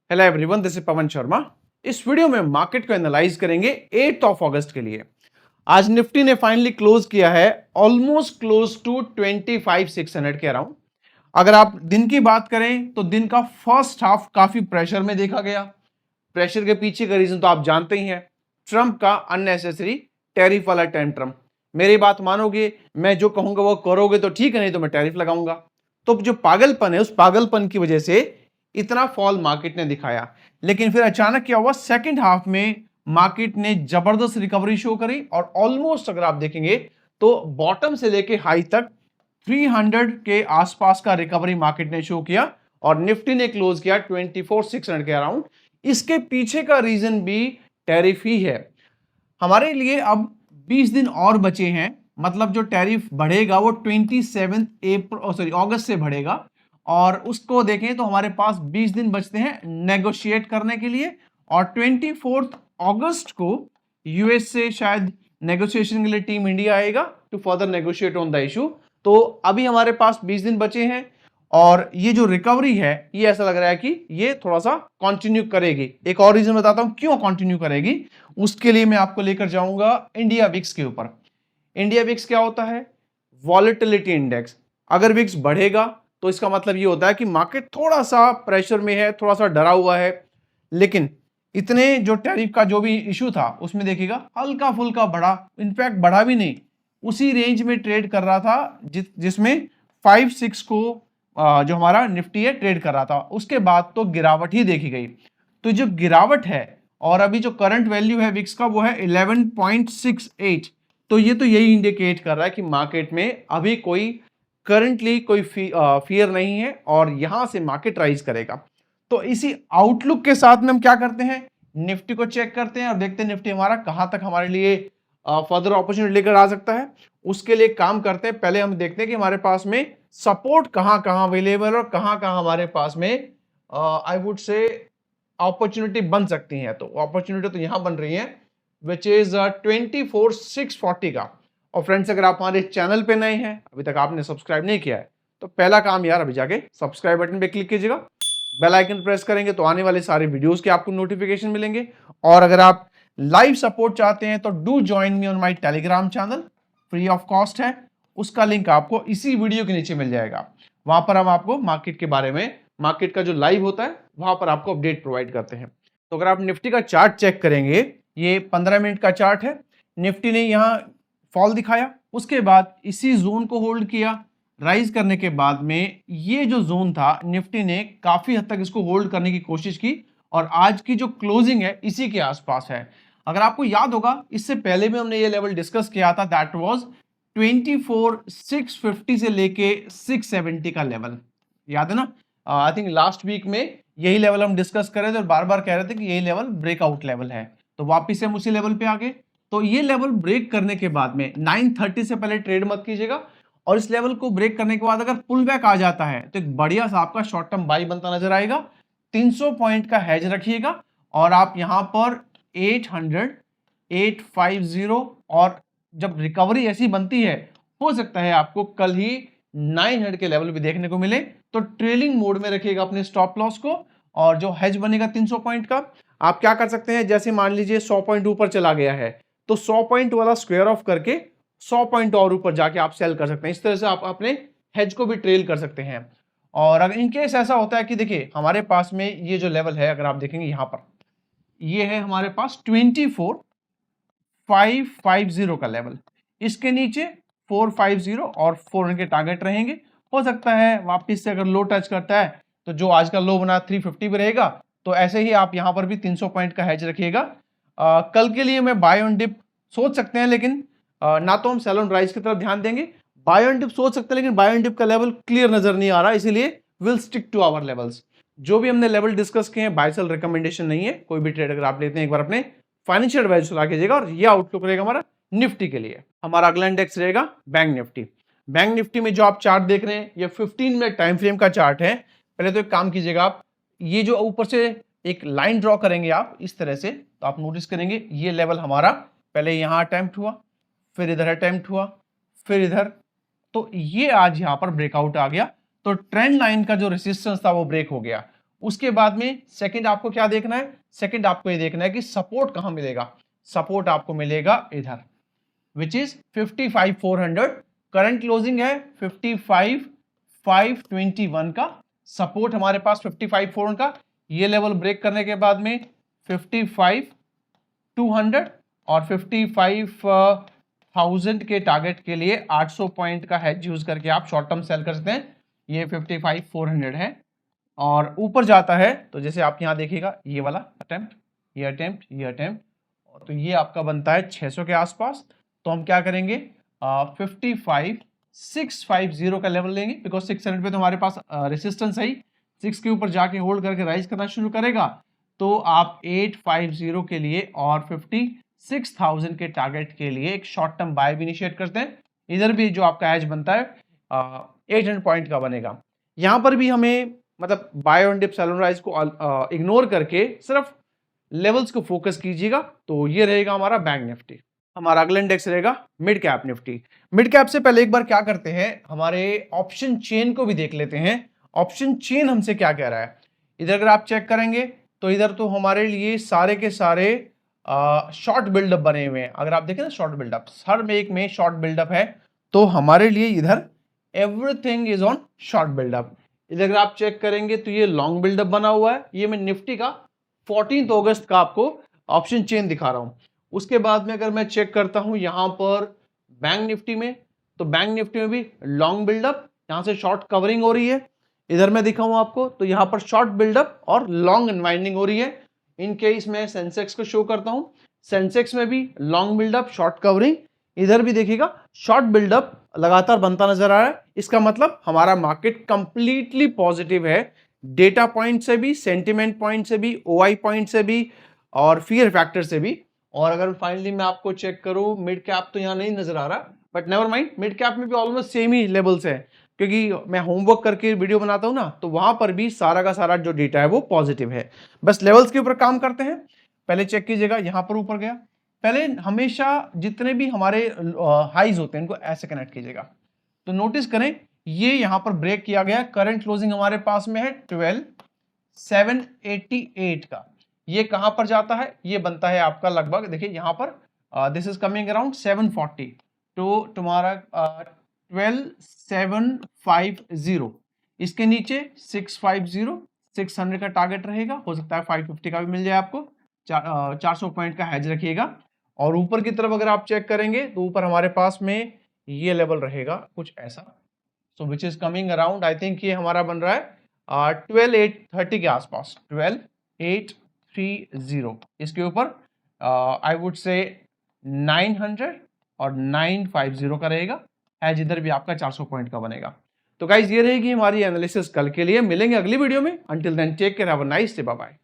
Hello everyone, this is Pawan Sharma. इस video में market को एनालाइज करेंगे 8 अगस्त के लिए। आज निफ्टी ने फाइनली क्लोज किया है ऑलमोस्ट क्लोज टू 25,600 के अराउंड। अगर आप दिन की बात करें तो दिन का फर्स्ट हाफ काफी प्रेशर में देखा गया। प्रेशर के पीछे का रीजन तो आप जानते ही हैं, ट्रंप का अननेसेसरी टैरिफ वाला टेंट्रम। मेरी बात मानोगे, मैं जो कहूंगा वो करोगे तो ठीक है, नहीं तो मैं टैरिफ लगाऊंगा। तो जो पागलपन है, उस पागलपन की वजह से इतना फॉल मार्केट ने दिखाया। लेकिन फिर अचानक क्या हुआ, सेकंड हाफ में मार्केट ने जबरदस्त रिकवरी शो करी और ऑलमोस्ट अगर आप देखेंगे तो बॉटम से लेके हाई तक 300 के आसपास का रिकवरी मार्केट ने शो किया और निफ्टी ने क्लोज किया 24,600 के अराउंड। इसके पीछे का रीजन भी टैरिफ ही है। हमारे लिए अब 20 दिन और बचे हैं, मतलब जो टैरिफ बढ़ेगा वो 27 अगस्त से बढ़ेगा और उसको देखें तो हमारे पास 20 दिन बचते हैं नेगोशिएट करने के लिए। और 24 अगस्त को यूएस से शायद नेगोशिएशन के लिए टीम इंडिया आएगा to further negotiate on the issue. तो अभी हमारे पास 20 दिन बचे हैं और ये जो रिकवरी है ये ऐसा लग रहा है कि ये थोड़ा सा कंटिन्यू करेगी। एक और रीजन बताता हूं क्यों कंटिन्यू करेगी, उसके लिए मैं आपको लेकर जाऊंगा इंडिया विक्स के ऊपर। इंडिया विक्स क्या होता है? Volatility index. अगर विक्स बढ़ेगा तो इसका मतलब ये होता है कि मार्केट थोड़ा सा प्रेशर में है, थोड़ा सा डरा हुआ है। लेकिन इतने जो टैरिफ का जो भी इशू था उसमें देखिएगा हल्का फुल्का बढ़ा, इनफैक्ट बढ़ा भी नहीं, उसी रेंज में ट्रेड कर रहा था जिसमें 5-6 को जो हमारा निफ्टी है ट्रेड कर रहा था। उसके बाद तो गिरावट ही देखी गई। तो जो गिरावट है और अभी जो करंट वैल्यू है विक्स का वो है 11.68। तो ये तो यही इंडिकेट कर रहा है कि मार्केट में अभी कोई करंटली कोई फियर नहीं है और यहां से मार्केट राइज करेगा। तो इसी आउटलुक के साथ में हम क्या करते हैं, निफ्टी को चेक करते हैं और देखते हैं निफ्टी हमारा कहां तक हमारे लिए फर्दर अपॉर्चुनिटी लेकर आ सकता है। उसके लिए काम करते हैं, पहले हम देखते हैं कि हमारे पास में सपोर्ट कहां कहां अवेलेबल और कहां कहां हमारे पास में आई वुड से अपॉर्चुनिटी बन सकती है। तो अपॉर्चुनिटी तो यहां बन रही है विच इज 24,640 का। और फ्रेंड्स, अगर आप हमारे चैनल पे नए हैं, अभी तक आपने सब्सक्राइब नहीं किया है, तो पहला काम यार अभी जाके सब्सक्राइब बटन पे क्लिक कीजिएगा। बेल आइकन प्रेस करेंगे तो आने वाले सारे वीडियोस के आपको नोटिफिकेशन मिलेंगे। और अगर आप लाइव सपोर्ट चाहते हैं तो do join me on my Telegram channel, free of cost है। उसका लिंक आपको इसी वीडियो के नीचे मिल जाएगा। वहां पर हम आपको मार्केट के बारे में, मार्केट का जो लाइव होता है वहां पर आपको अपडेट प्रोवाइड करते हैं। तो अगर आप निफ्टी का चार्ट चेक करेंगे, ये 15 मिनट का चार्ट है। निफ्टी ने यहाँ फॉल दिखाया, उसके बाद इसी जोन को होल्ड किया। राइज करने के बाद में ये जो जोन था निफ्टी ने काफी हद तक इसको होल्ड करने की कोशिश की और आज की जो क्लोजिंग है इसी के आसपास है। अगर आपको याद होगा, इससे पहले भी हमने ये लेवल डिस्कस किया था, दैट वाज 24,650 से लेके 670 का लेवल, याद है ना? आई थिंक लास्ट वीक में यही लेवल हम डिस्कस कर रहे थे और बार बार कह रहे थे कि यही लेवल ब्रेकआउट लेवल है। तो वापिस हम उसी लेवल पे आ गए। तो ये लेवल ब्रेक करने के बाद में 930 से पहले ट्रेड मत कीजिएगा और इस लेवल को ब्रेक करने के बाद अगर पुल बैक आ जाता है तो एक बढ़िया सा आपका शॉर्ट टर्म बाई बनता नजर आएगा। 300 पॉइंट का हेज रखिएगा और आप यहां पर 800, 850 और जब रिकवरी ऐसी बनती है, हो सकता है आपको कल ही 900 के लेवल भी देखने को मिले। तो ट्रेलिंग मोड में रखिएगा अपने स्टॉप लॉस को। और जो हेज बनेगा 300 पॉइंट का, आप क्या कर सकते हैं, जैसे मान लीजिए 100 पॉइंट ऊपर चला गया है तो 100 पॉइंट वाला स्क्वायर ऑफ करके 100 पॉइंट और ऊपर जाके आप सेल कर सकते हैं। इस तरह से आप अपने हेज को भी ट्रेल कर सकते हैं। और अगर इनकेस ऐसा होता है कि देखिए हमारे पास में ये जो लेवल है, अगर आप देखेंगे यहां पर ये है हमारे पास 24,550 का लेवल, इसके नीचे 450 और 400 के टारगेट रहेंगे। हो सकता है वापिस से अगर लो टच करता है तो जो आज का लो बना 350 पे रहेगा। तो ऐसे ही आप यहां पर भी 300 पॉइंट का हेज रखिएगा। कल के लिए मैं बाय ऑन डिप सोच सकते हैं, लेकिन ना तो हम सेल ऑन राइज की तरफ ध्यान देंगे। बाय ऑन डिप सोच सकते हैं, लेकिन बाय ऑन डिप का लेवल क्लियर नजर नहीं आ रहा, इसीलिए will stick to our levels. जो भी हमने लेवल डिस्कस किए हैं, बाय सेल रिकमेंडेशन नहीं है। कोई भी ट्रेड अगर आप लेते हैं, एक बार अपने फाइनेंशियल एडवाइजर सलाह कीजिएगा। और ये आउटलुक रहेगा हमारा निफ्टी के लिए। हमारा अगला इंडेक्स रहेगा बैंक निफ्टी। बैंक निफ्टी में जो आप चार्ट देख रहे हैं ये 15 मिनट टाइम फ्रेम का चार्ट है। पहले तो एक काम कीजिएगा, आप ये जो ऊपर से एक लाइन ड्रॉ करेंगे आप इस तरह से, तो आप नोटिस करेंगे ये लेवल हमारा पहले यहां अटेम्प्ट हुआ, फिर इधर अटेम्प्ट हुआ, फिर इधर। तो ये आज यहां पर ब्रेकआउट आ गया। तो ट्रेंड लाइन का जो रेसिस्टेंस था वो ब्रेक हो गया उसके बाद में सेकंड आपको क्या देखना है, सेकंड आपको ये देखना है कि सपोर्ट कहां मिलेगा। सपोर्ट आपको मिलेगा इधर, विच इज 55,400। करंट क्लोजिंग है 55,521 का, सपोर्ट हमारे पास 55,400 का। ये लेवल ब्रेक करने के बाद में 55,200 और 55,000 के टारगेट के लिए 800 पॉइंट का हेज यूज करके आप शॉर्ट टर्म सेल कर सकते हैं। ये 55,400 है और ऊपर जाता है तो जैसे आप यहां देखिएगा, ये वाला अटेम्प्ट, ये अटेम्प्ट, ये अटेम्प्ट, तो ये आपका बनता है 600 के आसपास। तो हम क्या करेंगे, 55,650 का लेवल लेंगे, बिकॉज 600 पे तो हमारे पास रेसिस्टेंस है ही। 6 के ऊपर जाके होल्ड करके राइज करना शुरू करेगा तो आप 850 के लिए और 56,000 के टारगेट के लिए एक शॉर्ट टर्म बाय भी इनिशिएट करते हैं। इधर भी जो आपका एज बनता है 800 पॉइंट का बनेगा। यहां पर भी हमें मतलब buy on dip sell on rise को इग्नोर करके सिर्फ लेवल्स को फोकस कीजिएगा। तो ये रहेगा हमारा बैंक निफ्टी। हमारा अगला इंडेक्स रहेगा mid cap Nifty. Mid cap से पहले एक बार क्या करते हैं, हमारे ऑप्शन चेन को भी देख लेते हैं। ऑप्शन चेन हमसे क्या कह रहा है, इधर अगर आप चेक करेंगे तो इधर तो हमारे लिए सारे के सारे शॉर्ट बिल्डअप बने हुए हैं। अगर आप देखें ना शॉर्ट बिल्डअप, हर में एक में शॉर्ट बिल्डअप है, तो हमारे लिए इधर everything is on short buildup. इधर अगर आप चेक करेंगे तो ये लॉन्ग बिल्डअप बना हुआ है। ये मैं निफ्टी का 14 अगस्त का आपको ऑप्शन चेन दिखा रहा हूं। उसके बाद में अगर मैं चेक करता हूं यहां पर बैंक निफ्टी में, तो बैंक निफ्टी में भी लॉन्ग बिल्डअप, यहां से शॉर्ट कवरिंग हो रही है। इधर मैं दिखाऊं आपको तो यहां पर शॉर्ट बिल्डअप और लॉन्ग अनवाइंडिंग हो रही है। इन केस मैं सेंसेक्स को शो करता हूं, सेंसेक्स में भी लॉन्ग बिल्डअप, शॉर्ट कवरिंग, इधर भी देखिएगा शॉर्ट बिल्डअप लगातार बनता नजर आ रहा है। इसका मतलब हमारा मार्केट कंप्लीटली पॉजिटिव है, डेटा पॉइंट से भी, सेंटिमेंट पॉइंट से भी, ओआई पॉइंट से भी और फियर फैक्टर से भी। और अगर फाइनली मैं आपको चेक करूं, मिड कैप तो यहां नहीं नजर आ रहा, but never mind, mid cap में भी ऑलमोस्ट सेम ही लेवल्स है, क्योंकि मैं होमवर्क करके वीडियो बनाता हूं ना, तो वहां पर भी सारा का सारा जो डेटा है वो पॉजिटिव है। बस लेवल्स के ऊपर काम करते हैं। पहले चेक कीजिएगा, यहां पर ऊपर गया, पहले हमेशा जितने भी हमारे हाइज होते हैं इनको ऐसे कनेक्ट कीजिएगा, तो नोटिस करें ये यहां पर ब्रेक किया गया। करंट क्लोजिंग हमारे पास में है 12,788 का। ये कहां पर जाता है, ये बनता है आपका लगभग, देखिए यहां पर दिस इज कमिंग अराउंड 740, तो तुम्हारा 12,750। इसके नीचे 650, 600 का टारगेट रहेगा, हो सकता है 550 का भी मिल जाए आपको। 400 पॉइंट का हैज रखिएगा। और ऊपर की तरफ अगर आप चेक करेंगे तो ऊपर हमारे पास में ये लेवल रहेगा कुछ ऐसा, so which is coming around, I think ये हमारा बन रहा है 12,830 के आसपास, 12,830। इसके ऊपर आई वुड से 900 और 950 का रहेगा है, जिधर भी आपका 400 पॉइंट का बनेगा। तो गाइज ये रहेगी हमारी एनालिसिस कल के लिए। मिलेंगे अगली वीडियो में। Until then take care, have a nice day, bye bye.